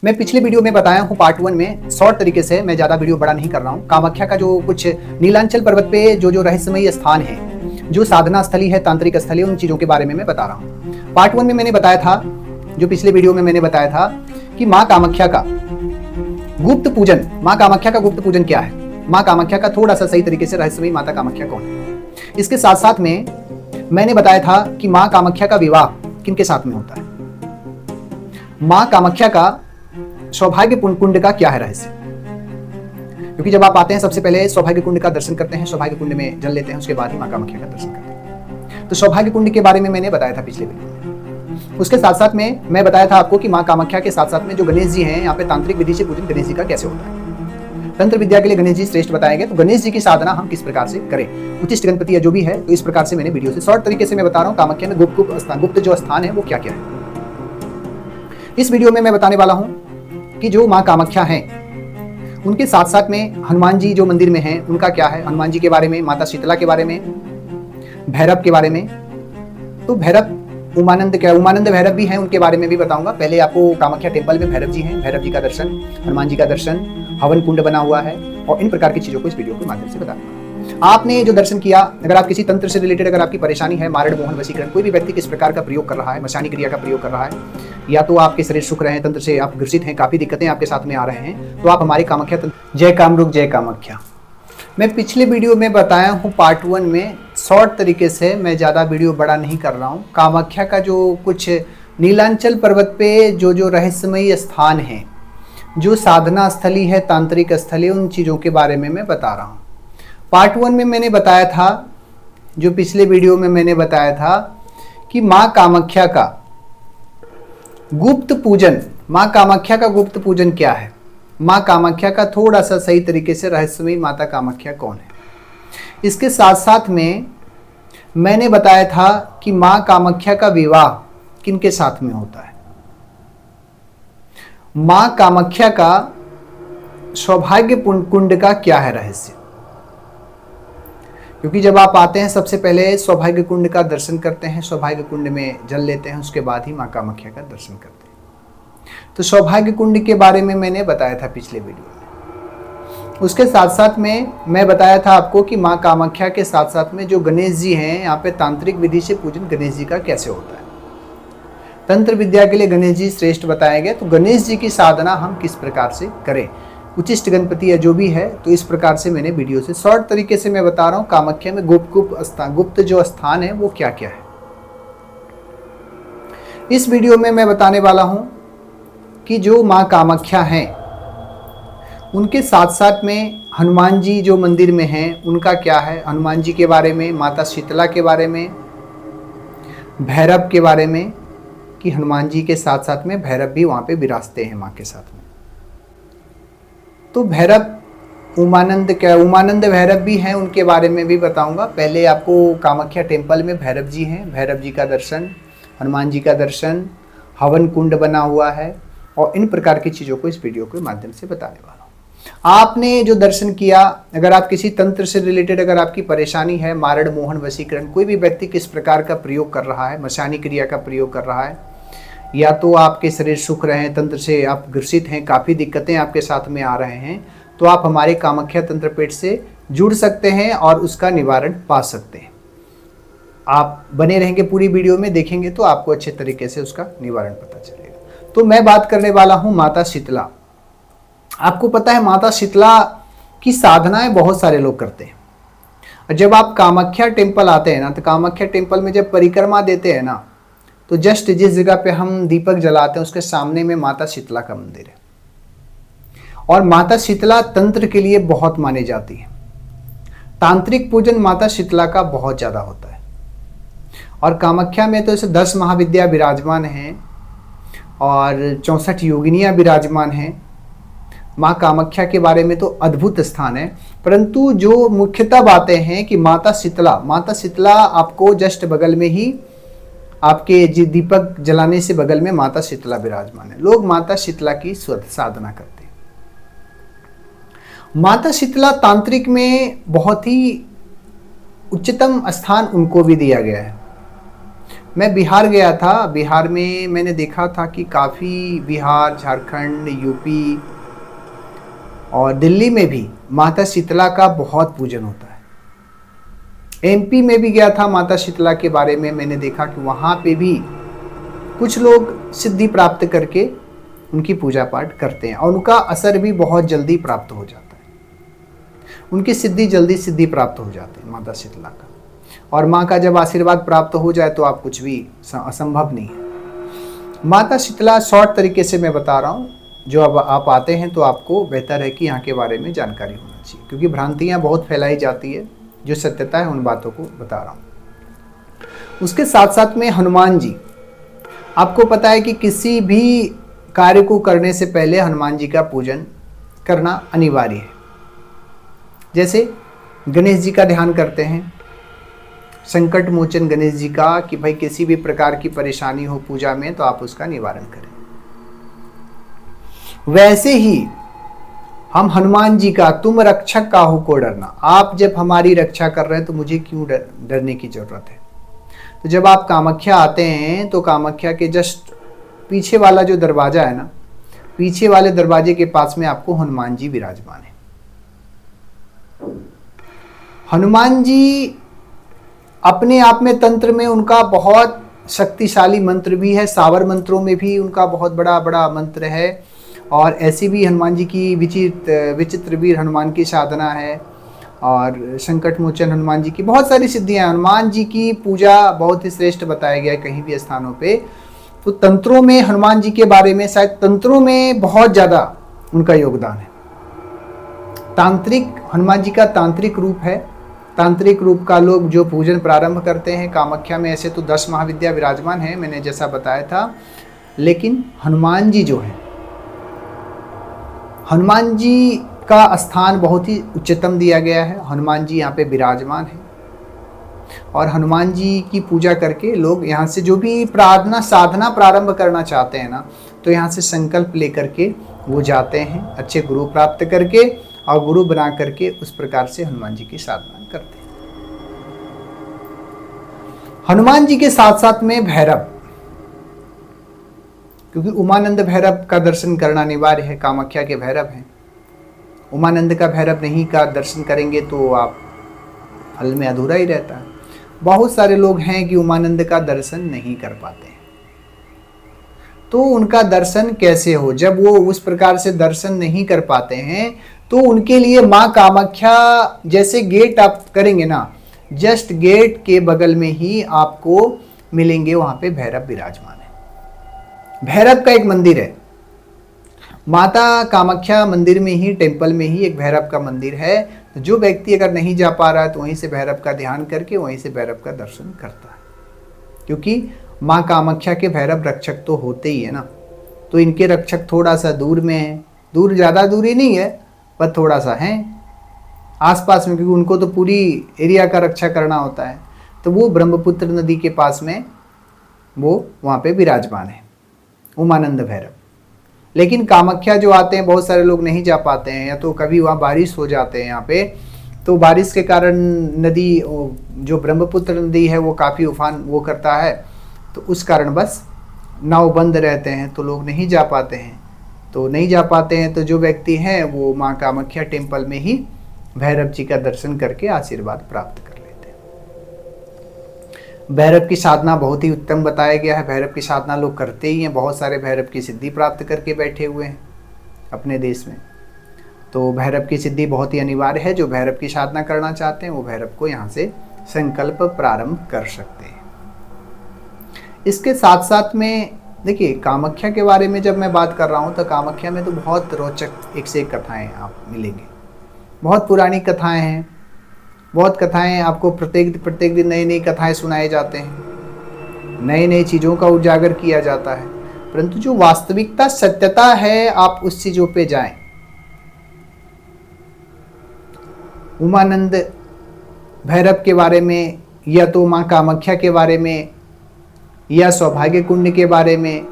मैं पिछले वीडियो में बताया हूँ पार्ट 1 में शॉर्ट तरीके से, मैं ज्यादा वीडियो बड़ा नहीं कर रहा हूँ। कामाख्या का जो कुछ नीलांचल पर्वत पे जो रहस्यमयी स्थान है, जो साधना स्थली है, तांत्रिक स्थली, उन चीजों के बारे में मैं बता रहा हूँ। पार्ट 1 में मैंने बताया था, जो पिछले वीडियो में मैंने बताया था कि माँ कामाख्या का गुप्त पूजन, माँ कामाख्या का गुप्त पूजन क्या है, माँ कामाख्या का थोड़ा सा सही तरीके से रहस्यमयी माता कामाख्या कौन है। इसके साथ साथ में मैंने बताया था कि माँ कामाख्या का विवाह किनके साथ में होता है, माँ कामाख्या का सौभाग्य कुंड का क्या है रहस्य। क्योंकि जब आप आते हैं सबसे पहले सौभाग्य कुंड का दर्शन करते हैं, सौभाग्य कुंड में जल लेते हैं, उसके बाद ही माँ कामाख्या का दर्शन करते हैं। तो सौभाग्य कुंड के बारे में मैंने बताया था पिछले वीडियो में। उसके साथ साथ में मैं बताया था आपको कि माँ कामाख्या के साथ साथ में जो गणेश जी हैं, यहाँ पे तांत्रिक विधि से पूजन गणेश जी का कैसे होता है। तंत्र विद्या के लिए गणेश जी श्रेष्ठ बताए गए, तो गणेश जी की साधना हम किस प्रकार से करें, उच्चिष्ट गणपति या जो भी है, तो इस प्रकार से मैंने वीडियो से शॉर्ट तरीके से मैं बता रहा हूँ कामाख्या में गुप्त जो स्थान है वो क्या क्या है। इस वीडियो में मैं बताने वाला हूँ कि जो माँ कामाख्या हैं, उनके साथ साथ में हनुमान जी जो मंदिर में हैं उनका क्या है, हनुमान जी के बारे में, माता शीतला के बारे में, भैरव के बारे में। तो भैरव उमानंद भैरव भी हैं, उनके बारे में भी बताऊंगा। पहले आपको कामाख्या टेम्पल में भैरव जी हैं, भैरव जी का दर्शन, हनुमान जी का दर्शन, हवन कुंड बना हुआ है, और इन प्रकार की चीजों को इस वीडियो के माध्यम से बताऊंगा। आपने जो दर्शन किया, अगर आप किसी तंत्र से रिलेटेड अगर आपकी परेशानी है, मारण मोहन वशीकरण, कोई भी व्यक्ति किस प्रकार का प्रयोग कर रहा है, मशानी क्रिया का प्रयोग कर रहा है, या तो आपके शरीर सुख रहे हैं, तंत्र से आप ग्रसित हैं, काफी दिक्कतें आपके साथ में आ रहे हैं, तो आप हमारे कामाख्या जय कामरूप जय कामाख्या। मैं पिछले वीडियो में बताया हूँ पार्ट 1 में शॉर्ट तरीके से, मैं ज़्यादा वीडियो बड़ा नहीं कर रहा हूँ। कामाख्या का जो कुछ नीलांचल पर्वत पे जो रहस्यमयी स्थान है, जो साधना स्थली है, तांत्रिक स्थली, उन चीज़ों के बारे में मैं बता रहा हूँ। पार्ट 1 में मैंने बताया था, जो पिछले वीडियो में मैंने बताया था कि माँ कामाख्या का गुप्त पूजन, माँ कामाख्या का गुप्त पूजन क्या है, माँ कामाख्या का थोड़ा सा सही तरीके से रहस्यमयी माता कामाख्या कौन है। इसके साथ साथ में मैंने बताया था कि माँ कामाख्या का विवाह किनके साथ में होता है, माँ कामाख्या का सौभाग्य कुंड का क्या है रहस्य। क्योंकि जब आप आते हैं सबसे पहले सौभाग्य कुंड का दर्शन करते हैं, सौभाग्य कुंड में जल लेते हैं, उसके बाद ही माँ कामाख्या का दर्शन करते हैं। तो सौभाग्य कुंड के बारे में मैंने बताया था पिछले वीडियो में। उसके साथ साथ में मैं बताया था आपको कि माँ कामाख्या के साथ साथ में जो गणेश जी हैं, यहाँ पे तांत्रिक विधि से पूजन गणेश जी का कैसे होता है। तंत्र विद्या के लिए गणेश जी श्रेष्ठ बताए गए, तो गणेश जी की साधना हम किस प्रकार से करें, उच्चिष्ट गणपति या जो भी है, तो इस प्रकार से मैंने वीडियो से शॉर्ट तरीके से मैं बता रहा हूँ कामाख्या में गुप्त जो स्थान है वो क्या क्या है। इस वीडियो में मैं बताने वाला हूँ कि जो माँ कामाख्या हैं, उनके साथ साथ में हनुमान जी जो मंदिर में हैं उनका क्या है, हनुमान जी के बारे में, माता शीतला के बारे में, भैरव के बारे में, कि हनुमान जी के साथ साथ में भैरव भी वहाँ पे विराजते हैं माँ के साथ में। तो भैरव उमानंद भैरव भी हैं, उनके बारे में भी बताऊंगा। पहले आपको कामाख्या टेम्पल में भैरव जी हैं, भैरव जी का दर्शन, हनुमान जी का दर्शन, हवन कुंड बना हुआ है, और इन प्रकार की चीज़ों को इस वीडियो के माध्यम से बताने वाला हूँ। आपने जो दर्शन किया, अगर आप किसी तंत्र से रिलेटेड अगर आपकी परेशानी है, मारण मोहन वशीकरण, कोई भी व्यक्ति किस प्रकार का प्रयोग कर रहा है, मशानी क्रिया का प्रयोग कर रहा है, या तो आपके शरीर सुख रहे हैं, तंत्र से आप ग्रसित हैं, काफ़ी दिक्कतें आपके साथ में आ रहे हैं, तो आप हमारे कामाख्या तंत्र पीठ से जुड़ सकते हैं और उसका निवारण पा सकते हैं। आप बने रहेंगे, पूरी वीडियो में देखेंगे तो आपको अच्छे तरीके से उसका निवारण पता चलेगा। तो मैं बात करने वाला हूं माता शीतला। आपको पता है माता शीतला की साधनाएं बहुत सारे लोग करते हैं। और जब आप कामाख्या टेम्पल आते हैं ना, तो कामाख्या टेम्पल में जब परिक्रमा देते हैं ना, तो जस्ट जिस जगह पे हम दीपक जलाते हैं उसके सामने में माता शीतला का मंदिर है। और माता शीतला तंत्र के लिए बहुत मानी जाती है। तांत्रिक पूजन माता शीतला का बहुत ज्यादा होता है। और कामाख्या में तो ऐसे 10 महाविद्या विराजमान हैं और 64 योगिनियाँ विराजमान हैं। माँ कामाख्या के बारे में तो अद्भुत स्थान है, परंतु जो मुख्यतः बातें हैं कि माता शीतला आपको जस्ट बगल में ही, आपके दीपक जलाने से बगल में माता शीतला विराजमान है। लोग माता शीतला की साधना करते हैं। माता शीतला तांत्रिक में बहुत ही उच्चतम स्थान उनको भी दिया गया है। मैं बिहार गया था। बिहार में मैंने देखा था कि काफ़ी बिहार, झारखंड, यूपी और दिल्ली में भी माता शीतला का बहुत पूजन होता है। एमपी में भी गया था, माता शीतला के बारे में मैंने देखा कि वहाँ पे भी कुछ लोग सिद्धि प्राप्त करके उनकी पूजा पाठ करते हैं और उनका असर भी बहुत जल्दी प्राप्त हो जाता है। उनकी सिद्धि प्राप्त हो जाती है माता शीतला का। और माँ का जब आशीर्वाद प्राप्त हो जाए तो आप कुछ भी असंभव नहीं है। माता शीतला शॉर्ट तरीके से मैं बता रहा हूँ, जो अब आप आते हैं तो आपको बेहतर है कि यहाँ के बारे में जानकारी होना चाहिए, क्योंकि भ्रांतियाँ बहुत फैलाई जाती है। जो सत्यता है उन बातों को बता रहा हूँ। उसके साथ साथ में हनुमान जी, आपको पता है कि किसी भी कार्य को करने से पहले हनुमान जी का पूजन करना अनिवार्य है। जैसे गणेश जी का ध्यान करते हैं, संकट मोचन गणेश जी का, कि भाई किसी भी प्रकार की परेशानी हो पूजा में तो आप उसका निवारण करें। वैसे ही हम हनुमान जी का, तुम रक्षक काहू को डरना, आप जब हमारी रक्षा कर रहे हैं तो मुझे क्यों डरने की जरूरत है। तो जब आप कामाख्या आते हैं तो कामाख्या के जस्ट पीछे वाला जो दरवाजा है ना, पीछे वाले दरवाजे के पास में आपको हनुमान जी विराजमान है। हनुमान जी अपने आप में तंत्र में उनका बहुत शक्तिशाली मंत्र भी है, सावर मंत्रों में भी उनका बहुत बड़ा बड़ा मंत्र है। और ऐसी भी हनुमान जी की विचित्र वीर हनुमान की साधना है, और संकट मोचन हनुमान जी की बहुत सारी सिद्धियां। हनुमान जी की पूजा बहुत ही श्रेष्ठ बताया गया है कहीं भी स्थानों पे। तो तंत्रों में हनुमान जी के बारे में, शायद तंत्रों में बहुत ज़्यादा उनका योगदान है। तांत्रिक, हनुमान जी का तांत्रिक रूप है। तांत्रिक रूप का लोग जो पूजन प्रारंभ करते हैं कामाख्या में, ऐसे तो 10 महाविद्या विराजमान हैं मैंने जैसा बताया था, लेकिन हनुमान जी जो है, हनुमान जी का स्थान बहुत ही उच्चतम दिया गया है। हनुमान जी यहाँ पे विराजमान है और हनुमान जी की पूजा करके लोग यहाँ से जो भी प्रार्थना साधना प्रारंभ करना चाहते हैं ना, तो यहाँ से संकल्प लेकर के वो जाते हैं, अच्छे गुरु प्राप्त करके और गुरु बना करके उस प्रकार से हनुमान जी की साधना करते हैं। हनुमान जी के साथ साथ में भैरव, क्योंकि उमानंद भैरव का दर्शन करना अनिवार्य है। कामाख्या के भैरव हैं, उमानंद का भैरव नहीं का दर्शन करेंगे तो आप फल में अधूरा ही रहता है। बहुत सारे लोग हैं कि उमानंद का दर्शन नहीं कर पाते हैं, तो उनका दर्शन कैसे हो। जब वो उस प्रकार से दर्शन नहीं कर पाते हैं तो उनके लिए माँ कामाख्या जैसे गेट आप करेंगे ना, जस्ट गेट के बगल में ही आपको मिलेंगे, वहां पे भैरव विराजमान है। भैरव का एक मंदिर है, माता कामाख्या मंदिर में ही, टेम्पल में ही एक भैरव का मंदिर है। तो जो व्यक्ति अगर नहीं जा पा रहा है तो वहीं से भैरव का ध्यान करके वहीं से भैरव का दर्शन करता है, क्योंकि माँ कामाख्या के भैरव रक्षक तो होते ही है ना। तो इनके रक्षक थोड़ा सा दूर में है, दूर ज़्यादा दूरी नहीं है पर थोड़ा सा है आसपास में, क्योंकि उनको तो पूरी एरिया का रक्षा करना होता है। तो वो ब्रह्मपुत्र नदी के पास में वो वहाँ पे विराजमान है उमानंद भैरव। लेकिन कामाख्या जो आते हैं, बहुत सारे लोग नहीं जा पाते हैं, या तो कभी वहाँ बारिश हो जाते हैं यहाँ पे, तो बारिश के कारण नदी, जो ब्रह्मपुत्र नदी है वो काफ़ी उफान वो करता है, तो उस कारण बस नाव बंद रहते हैं तो लोग नहीं जा पाते हैं। तो नहीं जा पाते हैं तो जो व्यक्ति हैं वो माँ कामाख्या टेम्पल में ही भैरव जी का दर्शन करके आशीर्वाद प्राप्त कर लेते हैं। भैरव की साधना बहुत ही उत्तम बताया गया है। भैरव की साधना लोग करते ही हैं, बहुत सारे भैरव की सिद्धि प्राप्त करके बैठे हुए हैं अपने देश में। तो भैरव की सिद्धि बहुत ही अनिवार्य है। जो भैरव की साधना करना चाहते हैं वो भैरव को यहाँ से संकल्प प्रारंभ कर सकते हैं। इसके साथ साथ में देखिए, कामाख्या के बारे में जब मैं बात कर रहा हूँ तो कामाख्या में तो बहुत रोचक एक से एक कथाएं आप मिलेंगे। बहुत पुरानी कथाएं हैं, बहुत कथाएं आपको प्रत्येक दिन नई नई कथाएं सुनाए जाते हैं, नई नई चीज़ों का उजागर किया जाता है। परंतु जो वास्तविकता सत्यता है, आप उस चीज़ों पे जाएं। उमानंद भैरव के बारे में, या तो माँ कामाख्या के बारे में, या सौभाग्य कुंड के बारे में,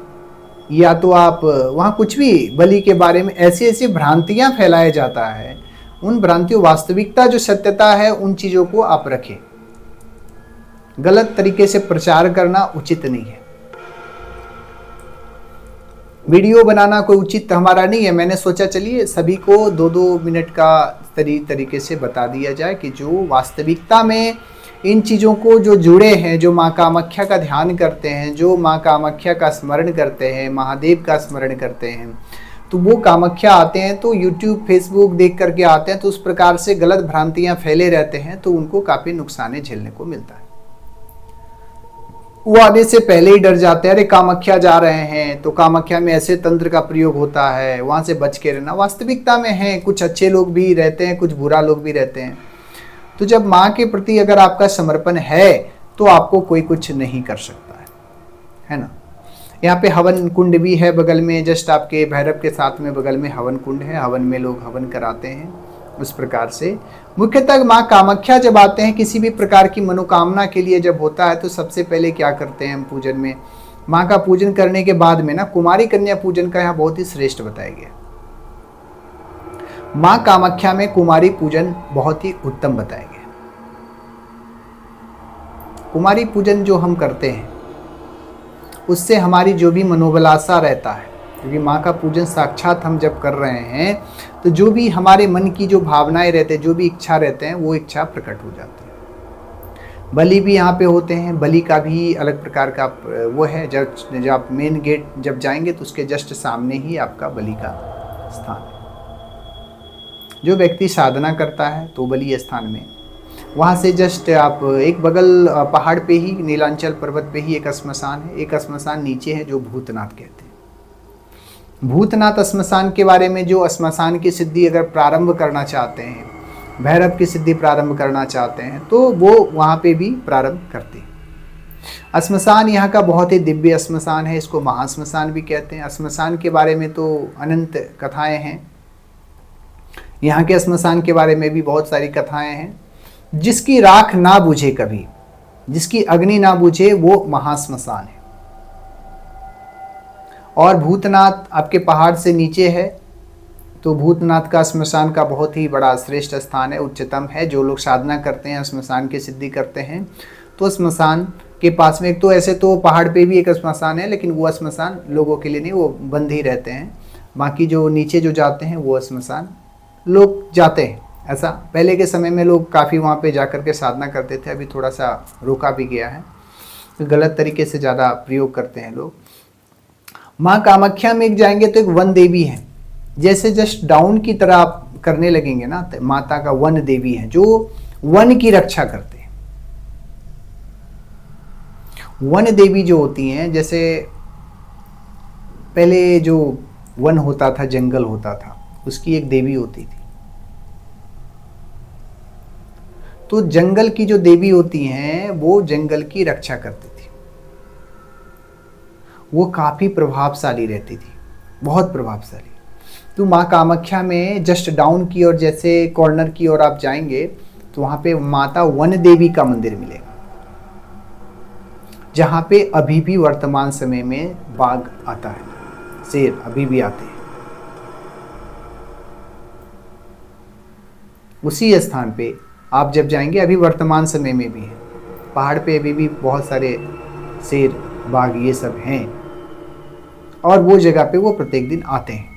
या तो आप वहाँ कुछ भी बलि के बारे में, ऐसी ऐसी भ्रांतियाँ फैलाया जाता है। उन भ्रांतियों, वास्तविकता जो सत्यता है उन चीज़ों को आप रखें। गलत तरीके से प्रचार करना उचित नहीं है। वीडियो बनाना कोई उचित हमारा नहीं है। मैंने सोचा चलिए सभी को 2-2 मिनट का तरीके से बता दिया जाए कि जो वास्तविकता में इन चीज़ों को जो जुड़े हैं, जो माँ कामाख्या का ध्यान करते हैं, जो माँ कामाख्या का स्मरण करते हैं, महादेव का स्मरण करते हैं, तो वो कामाख्या आते हैं तो यूट्यूब फेसबुक देख करके आते हैं, तो उस प्रकार से गलत भ्रांतियाँ फैले रहते हैं, तो उनको काफ़ी नुकसान झेलने को मिलता है। वो आने से पहले ही डर जाते हैं, अरे कामाख्या जा रहे हैं तो कामाख्या में ऐसे तंत्र का प्रयोग होता है, वहाँ से बच के रहना। वास्तविकता में है, कुछ अच्छे लोग भी रहते हैं, कुछ बुरा लोग भी रहते हैं। तो जब माँ के प्रति अगर आपका समर्पण है तो आपको कोई कुछ नहीं कर सकता है ना। यहाँ पे हवन कुंड भी है बगल में, जस्ट आपके भैरव के साथ में बगल में हवन कुंड है। हवन में लोग हवन कराते हैं। उस प्रकार से मुख्यतः माँ कामाख्या जब आते हैं किसी भी प्रकार की मनोकामना के लिए जब होता है, तो सबसे पहले क्या करते हैं हम पूजन में, माँ का पूजन करने के बाद में ना कुमारी कन्या पूजन का यहाँ बहुत ही श्रेष्ठ बताया गया। माँ कामाख्या में कुमारी पूजन बहुत ही उत्तम बताया गया। कुमारी पूजन जो हम करते हैं उससे हमारी जो भी मनोबलासा रहता है, क्योंकि माँ का पूजन साक्षात हम जब कर रहे हैं तो जो भी हमारे मन की जो भावनाएं रहते हैं, जो भी इच्छा रहते हैं, वो इच्छा प्रकट हो जाती है। बलि भी यहाँ पे होते हैं। बलि का भी अलग प्रकार का वो है। जब आप मेन गेट जब जाएंगे तो उसके जस्ट सामने ही आपका बलि का स्थान है। जो व्यक्ति साधना करता है तो बलि स्थान में, वहाँ से जस्ट आप एक बगल पहाड़ पे ही, नीलांचल पर्वत पे ही एक श्मशान है। एक श्मशान नीचे है जो भूतनाथ कहते हैं। भूतनाथ श्मशान के बारे में, जो श्मशान की सिद्धि अगर प्रारंभ करना चाहते हैं, भैरव की सिद्धि प्रारंभ करना चाहते हैं, तो वो वहाँ पे भी प्रारंभ करते हैं। श्मशान यहाँ का बहुत ही दिव्य श्मशान है। इसको महाश्मशान भी कहते हैं। श्मशान के बारे में तो अनंत कथाएं हैं। यहाँ के श्मशान के बारे में भी बहुत सारी कथाएं हैं। जिसकी राख ना बुझे कभी, जिसकी अग्नि ना बुझे, वो महाश्मशान है। और भूतनाथ आपके पहाड़ से नीचे है, तो भूतनाथ का श्मशान का बहुत ही बड़ा श्रेष्ठ स्थान है, उच्चतम है। जो लोग साधना करते हैं, श्मशान की सिद्धि करते हैं, तो श्मशान के पास में एक तो ऐसे तो पहाड़ पे भी एक श्मशान है, लेकिन वो श्मशान लोगों के लिए नहीं, वो बंद ही रहते हैं। बाकी जो नीचे जो जाते हैं वो श्मशान लोग जाते हैं। ऐसा पहले के समय में लोग काफ़ी वहाँ पे जाकर के साधना करते थे। अभी थोड़ा सा रोका भी गया है, तो गलत तरीके से ज़्यादा प्रयोग करते हैं लोग। माँ कामाख्या में एक जाएंगे तो एक वन देवी है। जैसे जस्ट डाउन की तरह आप करने लगेंगे ना, तो माता का वन देवी है जो वन की रक्षा करते हैं। वन देवी जो होती हैं, जैसे पहले जो वन होता था, जंगल होता था, उसकी एक देवी होती थी। तो जंगल की जो देवी होती हैं वो जंगल की रक्षा करती थी। वो काफ़ी प्रभावशाली रहती थी, बहुत प्रभावशाली। तो माँ कामाख्या में जस्ट डाउन की ओर, जैसे कॉर्नर की ओर आप जाएंगे तो वहाँ पे माता वन देवी का मंदिर मिलेगा, जहाँ पे अभी भी वर्तमान समय में बाघ आता है, शेर अभी भी आते हैं। उसी स्थान पे आप जब जाएंगे, अभी वर्तमान समय में भी है, पहाड़ पे अभी भी बहुत सारे शेर, बाघ ये सब हैं, और वो जगह पे वो प्रत्येक दिन आते हैं।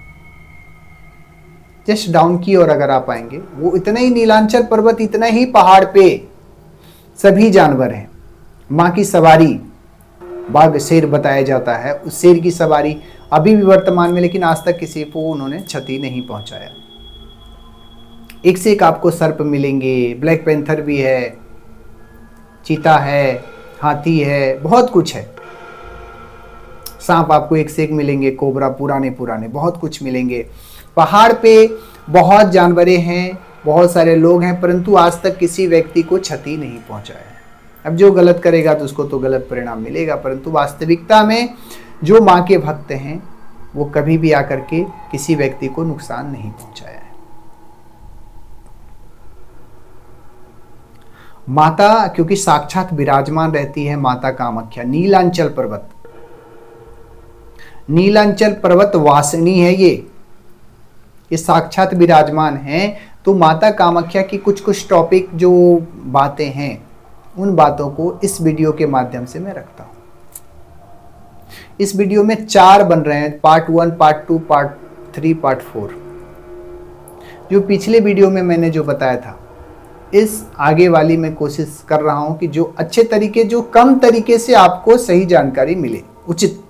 जस्ट डाउन की ओर अगर आप आएंगे, वो इतना ही नीलांचल पर्वत, इतना ही पहाड़ पे सभी जानवर हैं। माँ की सवारी बाघ शेर बताया जाता है। उस शेर की सवारी अभी भी वर्तमान में, लेकिन आज तक किसी को उन्होंने क्षति नहीं पहुंचाया। एक से एक आपको सर्प मिलेंगे, ब्लैक पैंथर भी है, चीता है, हाथी है, बहुत कुछ है। सांप आपको एक से एक मिलेंगे, कोबरा पुराने पुराने बहुत कुछ मिलेंगे। पहाड़ पे बहुत जानवरें हैं, बहुत सारे लोग हैं, परंतु आज तक किसी व्यक्ति को क्षति नहीं पहुंचाया है। अब जो गलत करेगा तो उसको तो गलत परिणाम मिलेगा, परंतु वास्तविकता में जो माँ के भक्त हैं वो कभी भी आकर के किसी व्यक्ति को नुकसान नहीं पहुंचाया है। माता क्योंकि साक्षात विराजमान रहती है, माता कामाख्या नीलांचल पर्वत, नीलांचल पर्वत वासिनी है, ये साक्षात विराजमान है। तो माता कामाख्या की कुछ कुछ टॉपिक जो बातें हैं उन बातों को इस वीडियो के माध्यम से मैं रखता हूं। इस वीडियो में 4 बन रहे हैं, पार्ट 1, पार्ट 2, पार्ट 3, पार्ट 4। जो पिछले वीडियो में मैंने जो बताया था, इस आगे वाली मैं कोशिश कर रहा हूं कि जो अच्छे तरीके, जो कम तरीके से आपको सही जानकारी मिले, उचित।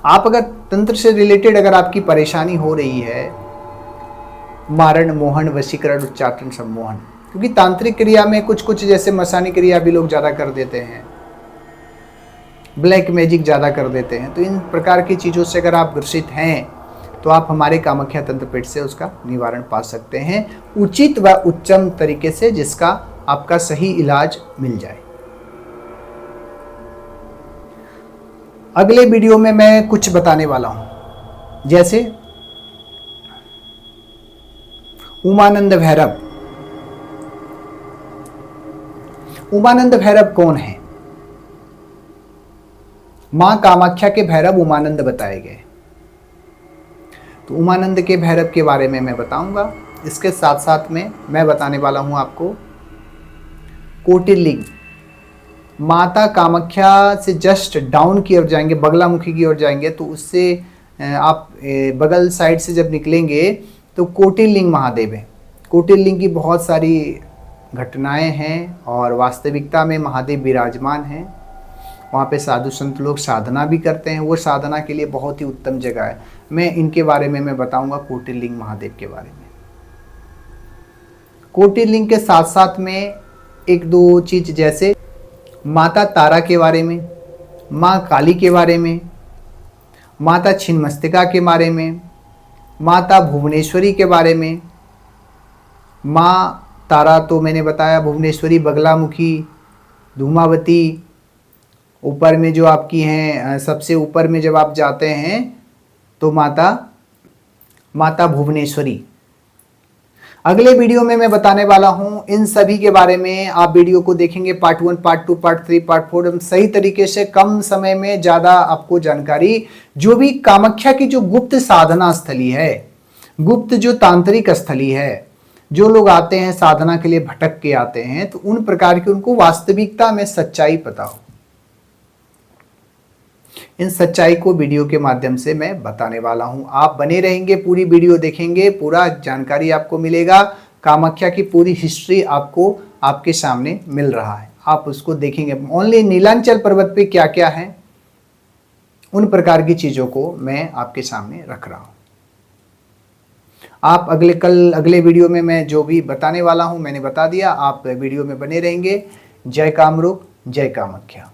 आप अगर तंत्र से रिलेटेड अगर आपकी परेशानी हो रही है, मारण, मोहन, वशीकरण, उच्चाटन, सम्मोहन, क्योंकि तांत्रिक क्रिया में कुछ कुछ जैसे मसानी क्रिया भी लोग ज़्यादा कर देते हैं, ब्लैक मैजिक ज़्यादा कर देते हैं, तो इन प्रकार की चीज़ों से अगर आप ग्रसित हैं तो आप हमारे कामाख्या तंत्र पीठ से उसका निवारण पा सकते हैं, उचित व उच्चम तरीके से, जिसका आपका सही इलाज मिल जाए। अगले वीडियो में मैं कुछ बताने वाला हूं, जैसे उमानंद भैरव। उमानंद भैरव कौन है? मां कामाख्या के भैरव उमानंद बताए गए। तो उमानंद के भैरव के बारे में मैं बताऊंगा। इसके साथ साथ में मैं बताने वाला हूं आपको कोटिलिंग। माता कामाख्या से जस्ट डाउन की ओर जाएंगे, बगलामुखी की ओर जाएंगे, तो उससे आप बगल साइड से जब निकलेंगे तो कोटिलिंग महादेव है। कोटिलिंग की बहुत सारी घटनाएं हैं और वास्तविकता में महादेव विराजमान हैं। वहाँ पे साधु संत लोग साधना भी करते हैं, वो साधना के लिए बहुत ही उत्तम जगह है। मैं इनके बारे में मैं बताऊंगा, कोटिलिंग महादेव के बारे में। कोटिलिंग के साथ साथ में एक दो चीज, जैसे माता तारा के बारे में, माँ काली के बारे में, माता छिन्नमस्तिका के बारे में, माता भुवनेश्वरी के बारे में। माँ तारा तो मैंने बताया, भुवनेश्वरी बगलामुखी, धूमावती, ऊपर में जो आपकी हैं, सबसे ऊपर में जब आप जाते हैं तो माता भुवनेश्वरी। अगले वीडियो में मैं बताने वाला हूं इन सभी के बारे में। आप वीडियो को देखेंगे, पार्ट 1, पार्ट 2, पार्ट 3, पार्ट 4, हम सही तरीके से कम समय में ज़्यादा आपको जानकारी, जो भी कामाख्या की जो गुप्त साधना स्थली है, गुप्त जो तांत्रिक स्थली है, जो लोग आते हैं साधना के लिए भटक के आते हैं, तो उन प्रकार की उनको वास्तविकता में सच्चाई पता हो। इन सच्चाई को वीडियो के माध्यम से मैं बताने वाला हूं। आप बने रहेंगे, पूरी वीडियो देखेंगे, पूरा जानकारी आपको मिलेगा। कामाख्या की पूरी हिस्ट्री आपको आपके सामने मिल रहा है, आप उसको देखेंगे। ओनली नीलांचल पर्वत पे क्या क्या है, उन प्रकार की चीजों को मैं आपके सामने रख रहा हूं। आप अगले वीडियो में मैं जो भी बताने वाला हूं मैंने बता दिया, आप वीडियो में बने रहेंगे। जय कामरूप, जय कामाख्या।